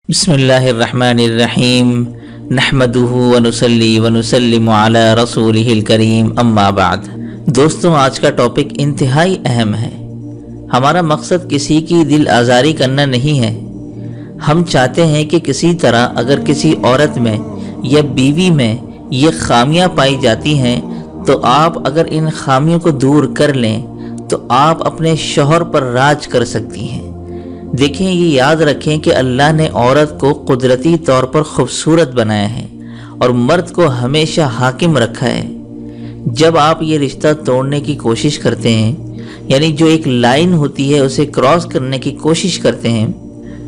بسم اللہ الرحمن الرحیم نحمدہ ونصلی ونسلم علی رسولہ الکریم اما بعد۔ دوستوں، آج کا ٹاپک انتہائی اہم ہے۔ ہمارا مقصد کسی کی دل آزاری کرنا نہیں ہے۔ ہم چاہتے ہیں کہ کسی طرح اگر کسی عورت میں یا بیوی میں یہ خامیاں پائی جاتی ہیں تو آپ اگر ان خامیوں کو دور کر لیں تو آپ اپنے شوہر پر راج کر سکتی ہیں۔ دیکھیں، یہ یاد رکھیں کہ اللہ نے عورت کو قدرتی طور پر خوبصورت بنایا ہے اور مرد کو ہمیشہ حاکم رکھا ہے۔ جب آپ یہ رشتہ توڑنے کی کوشش کرتے ہیں، یعنی جو ایک لائن ہوتی ہے اسے کراس کرنے کی کوشش کرتے ہیں،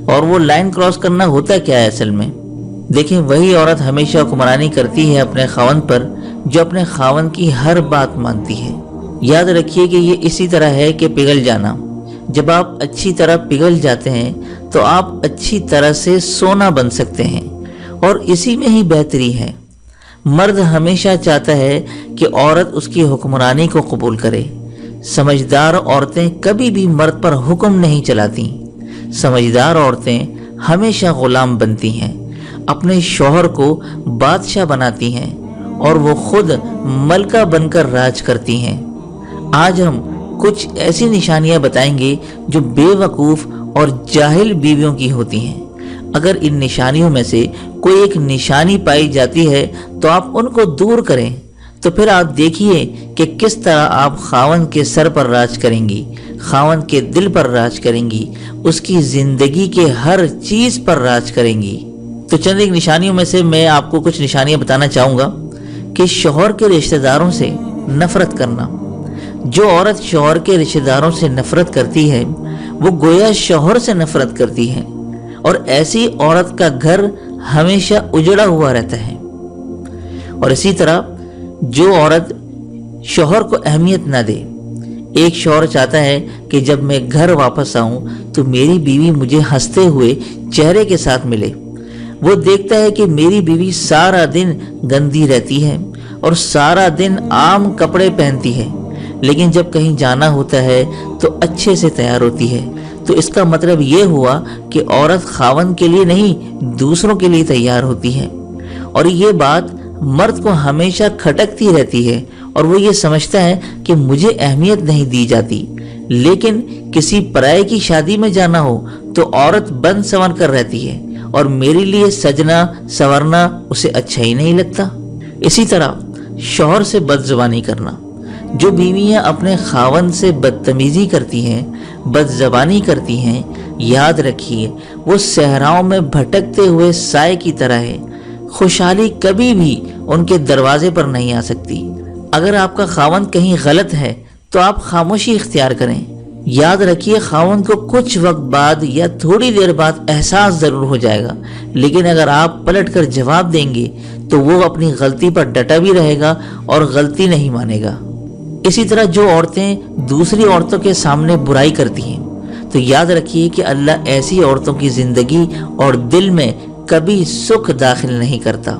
اور وہ لائن کراس کرنا ہوتا کیا ہے اصل میں؟ دیکھیں، وہی عورت ہمیشہ حکمرانی کرتی ہے اپنے خاوند پر جو اپنے خاوند کی ہر بات مانتی ہے۔ یاد رکھیے کہ یہ اسی طرح ہے کہ پگھل جانا۔ جب آپ اچھی طرح پگھل جاتے ہیں تو آپ اچھی طرح سے سونا بن سکتے ہیں، اور اسی میں ہی بہتری ہے۔ مرد ہمیشہ چاہتا ہے کہ عورت اس کی حکمرانی کو قبول کرے۔ سمجھدار عورتیں کبھی بھی مرد پر حکم نہیں چلاتی۔ سمجھدار عورتیں ہمیشہ غلام بنتی ہیں، اپنے شوہر کو بادشاہ بناتی ہیں اور وہ خود ملکہ بن کر راج کرتی ہیں۔ آج ہم کچھ ایسی نشانیاں بتائیں گے جو بے وقوف اور جاہل بیویوں کی ہوتی ہیں۔ اگر ان نشانیوں میں سے کوئی ایک نشانی پائی جاتی ہے تو آپ ان کو دور کریں، تو پھر آپ دیکھیے کہ کس طرح آپ خاوند کے سر پر راج کریں گی، خاوند کے دل پر راج کریں گی، اس کی زندگی کے ہر چیز پر راج کریں گی۔ تو چند ایک نشانیوں میں سے میں آپ کو کچھ نشانیاں بتانا چاہوں گا کہ شوہر کے رشتہ داروں سے نفرت کرنا۔ جو عورت شوہر کے رشتہ داروں سے نفرت کرتی ہے وہ گویا شوہر سے نفرت کرتی ہے، اور ایسی عورت کا گھر ہمیشہ اجڑا ہوا رہتا ہے۔ اور اسی طرح جو عورت شوہر کو اہمیت نہ دے۔ ایک شوہر چاہتا ہے کہ جب میں گھر واپس آؤں تو میری بیوی مجھے ہنستے ہوئے چہرے کے ساتھ ملے۔ وہ دیکھتا ہے کہ میری بیوی سارا دن گندی رہتی ہے اور سارا دن عام کپڑے پہنتی ہے، لیکن جب کہیں جانا ہوتا ہے تو اچھے سے تیار ہوتی ہے۔ تو اس کا مطلب یہ ہوا کہ عورت خاوند کے لیے نہیں، دوسروں کے لیے تیار ہوتی ہے۔ اور یہ بات مرد کو ہمیشہ کھٹکتی رہتی ہے اور وہ یہ سمجھتا ہے کہ مجھے اہمیت نہیں دی جاتی، لیکن کسی پرائے کی شادی میں جانا ہو تو عورت بن سنور کر رہتی ہے اور میرے لیے سجنا سنورنا اسے اچھا ہی نہیں لگتا۔ اسی طرح شوہر سے بد زبانی کرنا۔ جو بیویاں اپنے خاوند سے بدتمیزی کرتی ہیں، بد زبانی کرتی ہیں، یاد رکھیے وہ صحراؤں میں بھٹکتے ہوئے سائے کی طرح ہے۔ خوشحالی کبھی بھی ان کے دروازے پر نہیں آ سکتی۔ اگر آپ کا خاوند کہیں غلط ہے تو آپ خاموشی اختیار کریں۔ یاد رکھیے خاوند کو کچھ وقت بعد یا تھوڑی دیر بعد احساس ضرور ہو جائے گا، لیکن اگر آپ پلٹ کر جواب دیں گے تو وہ اپنی غلطی پر ڈٹا بھی رہے گا اور غلطی نہیں مانے گا۔ اسی طرح جو عورتیں دوسری عورتوں کے سامنے برائی کرتی ہیں تو یاد رکھیے کہ اللہ ایسی عورتوں کی زندگی اور دل میں کبھی سکھ داخل نہیں کرتا۔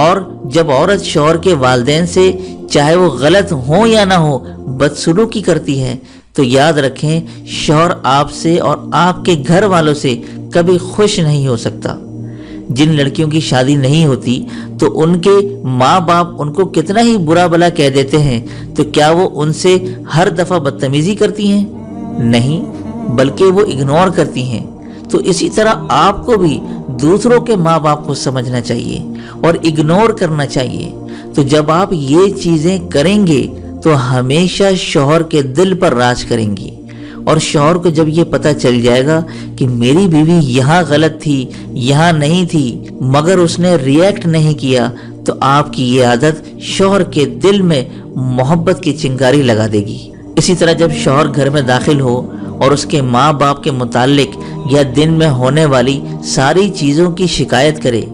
اور جب عورت شوہر کے والدین سے چاہے وہ غلط ہوں یا نہ ہو بدسلوکی کرتی ہے تو یاد رکھیں شوہر آپ سے اور آپ کے گھر والوں سے کبھی خوش نہیں ہو سکتا۔ جن لڑکیوں کی شادی نہیں ہوتی تو ان کے ماں باپ ان کو کتنا ہی برا بھلا کہہ دیتے ہیں، تو کیا وہ ان سے ہر دفعہ بدتمیزی کرتی ہیں؟ نہیں، بلکہ وہ اگنور کرتی ہیں۔ تو اسی طرح آپ کو بھی دوسروں کے ماں باپ کو سمجھنا چاہیے اور اگنور کرنا چاہیے۔ تو جب آپ یہ چیزیں کریں گے تو ہمیشہ شوہر کے دل پر راج کریں گی، اور شوہر کو جب یہ پتہ چل جائے گا کہ میری بیوی یہاں غلط تھی، یہاں نہیں تھی، مگر اس نے ریئیکٹ نہیں کیا، تو آپ کی یہ عادت شوہر کے دل میں محبت کی چنگاری لگا دے گی۔ اسی طرح جب شوہر گھر میں داخل ہو اور اس کے ماں باپ کے متعلق یا دن میں ہونے والی ساری چیزوں کی شکایت کرے،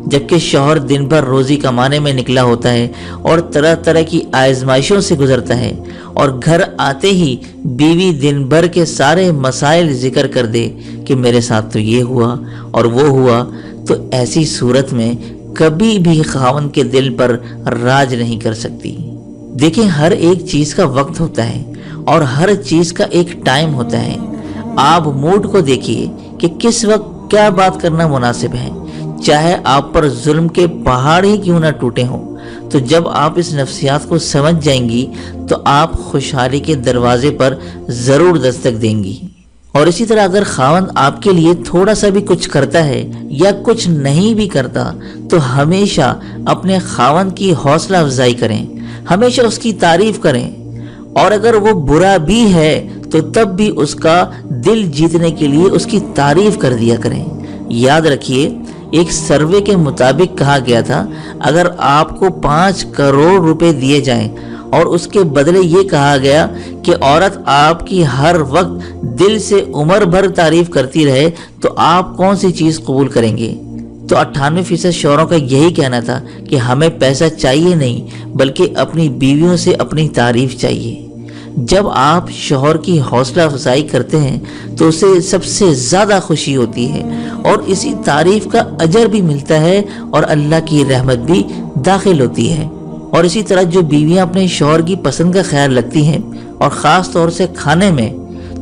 جبکہ شوہر دن بھر روزی کمانے میں نکلا ہوتا ہے اور طرح طرح کی آزمائشوں سے گزرتا ہے، اور گھر آتے ہی بیوی دن بھر کے سارے مسائل ذکر کر دے کہ میرے ساتھ تو یہ ہوا اور وہ ہوا، تو ایسی صورت میں کبھی بھی خاوند کے دل پر راج نہیں کر سکتی۔ دیکھیں، ہر ایک چیز کا وقت ہوتا ہے اور ہر چیز کا ایک ٹائم ہوتا ہے۔ آپ موڈ کو دیکھیے کہ کس وقت کیا بات کرنا مناسب ہے، چاہے آپ پر ظلم کے پہاڑ ہی کیوں نہ ٹوٹے ہوں۔ تو جب آپ اس نفسیات کو سمجھ جائیں گی تو آپ خوشحالی کے دروازے پر ضرور دستک دیں گی۔ اور اسی طرح اگر خاوند آپ کے لیے تھوڑا سا بھی کچھ کرتا ہے یا کچھ نہیں بھی کرتا تو ہمیشہ اپنے خاوند کی حوصلہ افزائی کریں، ہمیشہ اس کی تعریف کریں، اور اگر وہ برا بھی ہے تو تب بھی اس کا دل جیتنے کے لیے اس کی تعریف کر دیا کریں۔ یاد رکھیے، ایک سروے کے مطابق کہا گیا تھا اگر آپ کو 5 کروڑ روپے دیے جائیں اور اس کے بدلے یہ کہا گیا کہ عورت آپ کی ہر وقت دل سے عمر بھر تعریف کرتی رہے تو آپ کون سی چیز قبول کریں گے؟ تو 98% شوہروں کا یہی کہنا تھا کہ ہمیں پیسہ چاہیے نہیں بلکہ اپنی بیویوں سے اپنی تعریف چاہیے۔ جب آپ شوہر کی حوصلہ افزائی کرتے ہیں تو اسے سب سے زیادہ خوشی ہوتی ہے اور اسی تعریف کا اجر بھی ملتا ہے اور اللہ کی رحمت بھی داخل ہوتی ہے۔ اور اسی طرح جو بیویاں اپنے شوہر کی پسند کا خیال رکھتی ہیں اور خاص طور سے کھانے میں،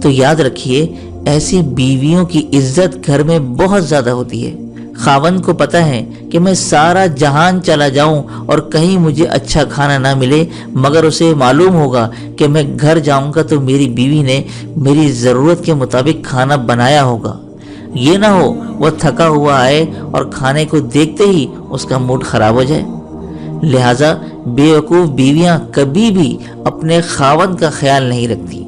تو یاد رکھیے ایسی بیویوں کی عزت گھر میں بہت زیادہ ہوتی ہے۔ خاوند کو پتہ ہے کہ میں سارا جہان چلا جاؤں اور کہیں مجھے اچھا کھانا نہ ملے، مگر اسے معلوم ہوگا کہ میں گھر جاؤں گا تو میری بیوی نے میری ضرورت کے مطابق کھانا بنایا ہوگا۔ یہ نہ ہو وہ تھکا ہوا آئے اور کھانے کو دیکھتے ہی اس کا موڈ خراب ہو جائے۔ لہٰذا بیوقوف بیویاں کبھی بھی اپنے خاوند کا خیال نہیں رکھتی،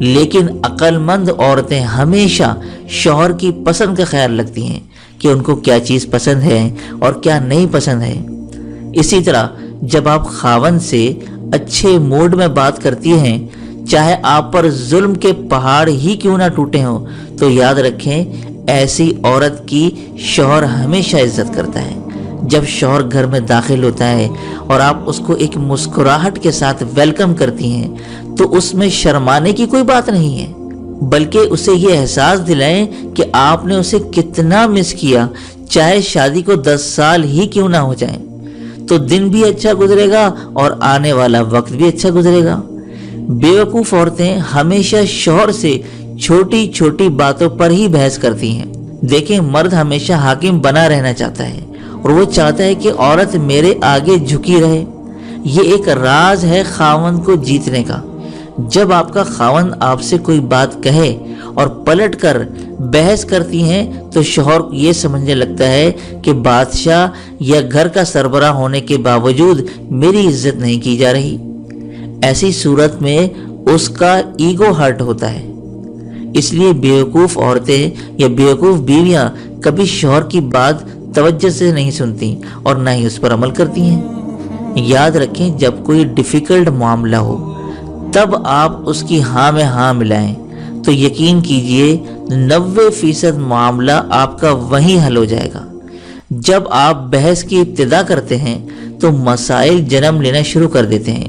لیکن عقل مند عورتیں ہمیشہ شوہر کی پسند کا خیال رکھتی ہیں کہ ان کو کیا چیز پسند ہے اور کیا نہیں پسند ہے۔ اسی طرح جب آپ خاوند سے اچھے موڈ میں بات کرتی ہیں، چاہے آپ پر ظلم کے پہاڑ ہی کیوں نہ ٹوٹے ہوں، تو یاد رکھیں ایسی عورت کی شوہر ہمیشہ عزت کرتا ہے۔ جب شوہر گھر میں داخل ہوتا ہے اور آپ اس کو ایک مسکراہٹ کے ساتھ ویلکم کرتی ہیں تو اس میں شرمانے کی کوئی بات نہیں ہے، بلکہ اسے یہ احساس دلائیں کہ آپ نے اسے کتنا مس کیا، چاہے شادی کو 10 سال ہی کیوں نہ ہو جائیں، تو دن بھی اچھا گزرے گا اور آنے والا وقت بھی اچھا گزرے گا۔ بیوقوف عورتیں ہمیشہ شوہر سے چھوٹی چھوٹی باتوں پر ہی بحث کرتی ہیں۔ دیکھیں، مرد ہمیشہ حاکم بنا رہنا چاہتا ہے اور وہ چاہتا ہے کہ عورت میرے آگے جھکی رہے۔ یہ ایک راز ہے خاوند کو جیتنے کا۔ جب آپ کا خاوند آپ سے کوئی بات کہے اور پلٹ کر بحث کرتی ہیں تو شوہر یہ سمجھنے لگتا ہے کہ بادشاہ یا گھر کا سربراہ ہونے کے باوجود میری عزت نہیں کی جا رہی۔ ایسی صورت میں اس کا ایگو ہرٹ ہوتا ہے۔ اس لیے بیوقوف عورتیں یا بیوقوف بیویاں کبھی شوہر کی بات توجہ سے نہیں سنتی اور نہ ہی اس پر عمل کرتی ہیں۔ یاد رکھیں، جب کوئی ڈیفیکلٹ معاملہ ہو تب آپ اس کی ہاں میں ہاں ملائیں تو یقین کیجئے 90% معاملہ آپ کا وہیں حل ہو جائے گا۔ جب آپ بحث کی ابتدا کرتے ہیں تو مسائل جنم لینا شروع کر دیتے ہیں۔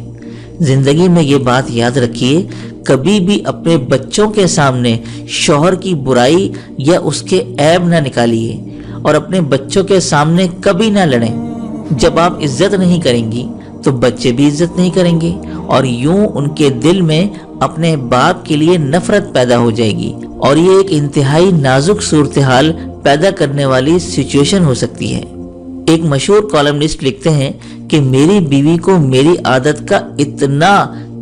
زندگی میں یہ بات یاد رکھیے، کبھی بھی اپنے بچوں کے سامنے شوہر کی برائی یا اس کے عیب نہ نکالیے اور اپنے بچوں کے سامنے کبھی نہ لڑیں۔ جب آپ عزت نہیں کریں گی تو بچے بھی عزت نہیں کریں گے اور یوں ان کے دل میں اپنے باپ کے لیے نفرت پیدا ہو جائے گی، اور یہ ایک انتہائی نازک صورتحال پیدا کرنے والی سچویشن ہو سکتی ہے۔ ایک مشہور کالمنسٹ لکھتے ہیں کہ میری بیوی کو میری عادت کا اتنا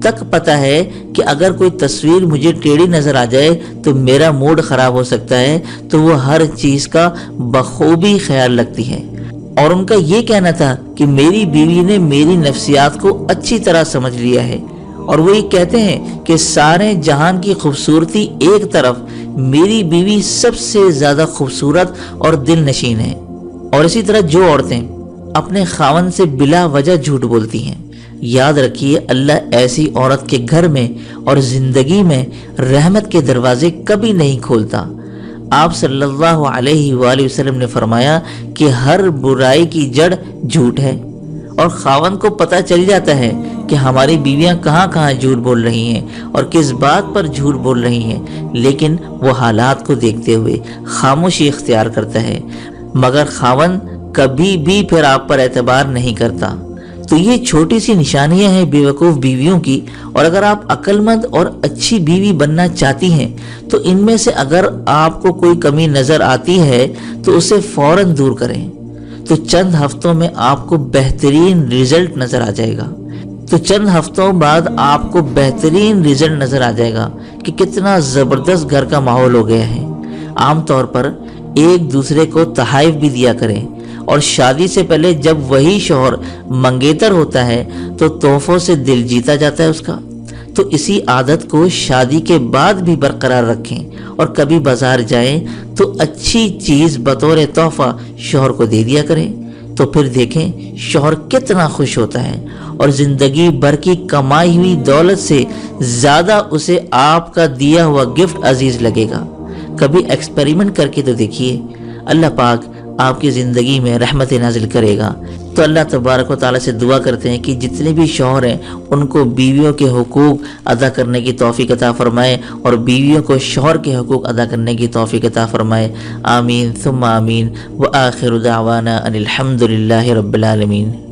تک پتہ ہے کہ اگر کوئی تصویر مجھے ٹیڑھی نظر آ جائے تو میرا موڈ خراب ہو سکتا ہے، تو وہ ہر چیز کا بخوبی خیال رکھتی ہے۔ اور ان کا یہ کہنا تھا کہ میری بیوی نے میری نفسیات کو اچھی طرح سمجھ لیا ہے، اور وہ یہ کہتے ہیں کہ سارے جہان کی خوبصورتی ایک طرف، میری بیوی سب سے زیادہ خوبصورت اور دل نشین ہے۔ اور اسی طرح جو عورتیں اپنے خاوند سے بلا وجہ جھوٹ بولتی ہیں، یاد رکھیے اللہ ایسی عورت کے گھر میں اور زندگی میں رحمت کے دروازے کبھی نہیں کھولتا۔ آپ صلی اللہ علیہ وآلہ وسلم نے فرمایا کہ ہر برائی کی جڑ جھوٹ ہے، اور خاوند کو پتہ چل جاتا ہے کہ ہماری بیویاں کہاں کہاں جھوٹ بول رہی ہیں اور کس بات پر جھوٹ بول رہی ہیں، لیکن وہ حالات کو دیکھتے ہوئے خاموشی اختیار کرتا ہے، مگر خاوند کبھی بھی پھر آپ پر اعتبار نہیں کرتا۔ تو یہ چھوٹی سی نشانیاں ہیں بیوقوف بیویوں کی، اور اگر آپ عقلمند اور اچھی بیوی بننا چاہتی ہیں تو ان میں سے اگر آپ کو کوئی کمی نظر آتی ہے تو اسے فوراً دور کریں، تو چند ہفتوں میں آپ کو بہترین رزلٹ نظر آ جائے گا کہ کتنا زبردست گھر کا ماحول ہو گیا ہے۔ عام طور پر ایک دوسرے کو تحائف بھی دیا کریں، اور شادی سے پہلے جب وہی شوہر منگیتر ہوتا ہے تو تحفوں سے دل جیتا جاتا ہے اس کا، تو اسی عادت کو شادی کے بعد بھی برقرار رکھیں، اور کبھی بازار جائیں تو اچھی چیز بطور تحفہ شوہر کو دے دیا کریں، تو پھر دیکھیں شوہر کتنا خوش ہوتا ہے، اور زندگی بھر کی کمائی ہوئی دولت سے زیادہ اسے آپ کا دیا ہوا گفٹ عزیز لگے گا۔ کبھی ایکسپیریمنٹ کر کے تو دیکھیے، اللہ پاک آپ کی زندگی میں رحمت نازل کرے گا۔ تو اللہ تبارک و تعالیٰ سے دعا کرتے ہیں کہ جتنے بھی شوہر ہیں ان کو بیویوں کے حقوق ادا کرنے کی توفیق عطا فرمائے، اور بیویوں کو شوہر کے حقوق ادا کرنے کی توفیق عطا فرمائے۔ آمین ثم آمین، وآخر دعوانا ان الحمد للہ رب العالمین۔